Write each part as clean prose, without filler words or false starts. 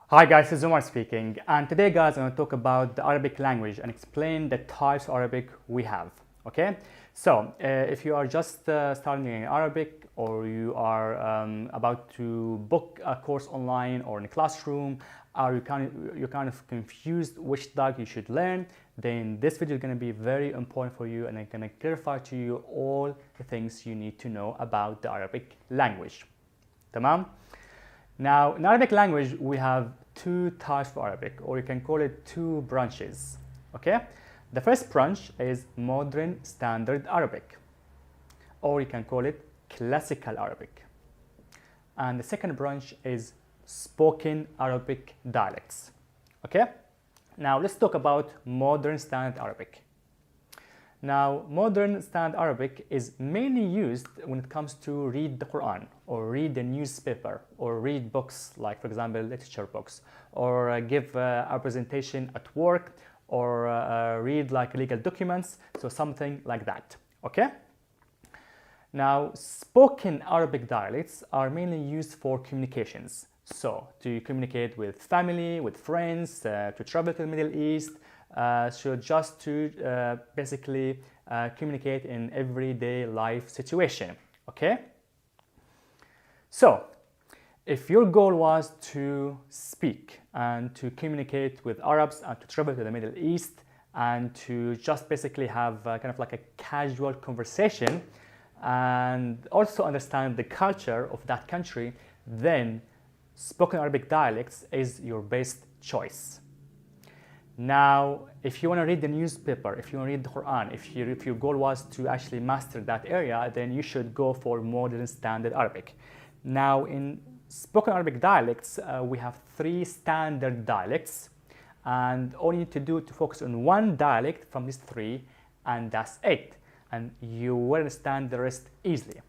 Hi guys, this is Omar speaking, and today guys I'm going to talk about the Arabic language and explain the types of Arabic we have. Okay, so if you are just starting in Arabic or you are about to book a course online or in a classroom, or you're kind of confused which dialect you should learn, then this video is going to be very important for you and I'm going to clarify to you all the things you need to know about the Arabic language. Tamam? Now, in Arabic language, we have two types of Arabic, or you can call it two branches. Okay? The first branch is modern standard Arabic, or you can call it classical Arabic. And the second branch is spoken Arabic dialects. Okay? Now, let's talk about modern standard Arabic. Now, modern standard Arabic is mainly used when it comes to read the Quran or read the newspaper or read books like, for example, literature books, or give a presentation at work, or read like legal documents, so something like that. Okay? Now, spoken Arabic dialects are mainly used for communications. So, to communicate with family, with friends, to travel to the Middle East, so just to basically communicate in everyday life situation. Okay? So, if your goal was to speak and to communicate with Arabs and to travel to the Middle East and to just basically have kind of like a casual conversation and also understand the culture of that country, then spoken Arabic dialects is your best choice. Now, if you want to read the newspaper, if you want to read the Quran, if your goal was to actually master that area, then you should go for modern standard Arabic. Now, in spoken Arabic dialects, we have three standard dialects, and all you need to do to focus on one dialect from these three, and that's it. And you will understand the rest easily.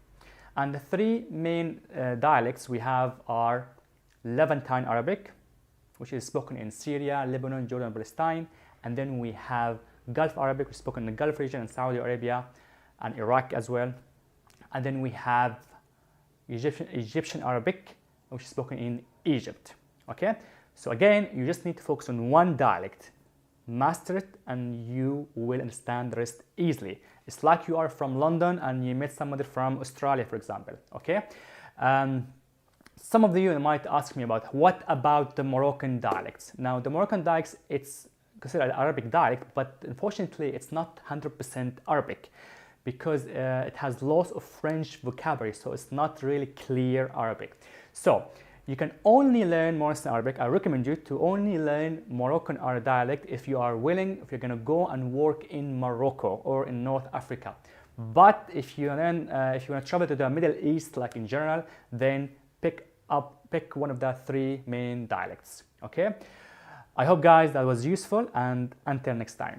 And the three main dialects we have are Levantine Arabic, which is spoken in Syria, Lebanon, Jordan, Palestine. And then we have Gulf Arabic, which is spoken in the Gulf region and Saudi Arabia and Iraq as well. And then we have Egyptian Arabic, which is spoken in Egypt. Okay? So again, you just need to focus on one dialect, master it, and you will understand the rest easily. It's like you are from London and you met somebody from Australia, for example. Okay? Some of you might ask me about what about the Moroccan dialects. Now, the Moroccan dialects, it's considered Arabic dialect, but unfortunately, it's not 100% Arabic because it has lots of French vocabulary, so it's not really clear Arabic. So, you can only learn Moroccan Arabic. I recommend you to only learn Moroccan Arabic dialect if you are willing, if you're going to go and work in Morocco or in North Africa. But if you want to travel to the Middle East, like in general, then pick one of the three main dialects. Okay? I hope guys that was useful, and until next time.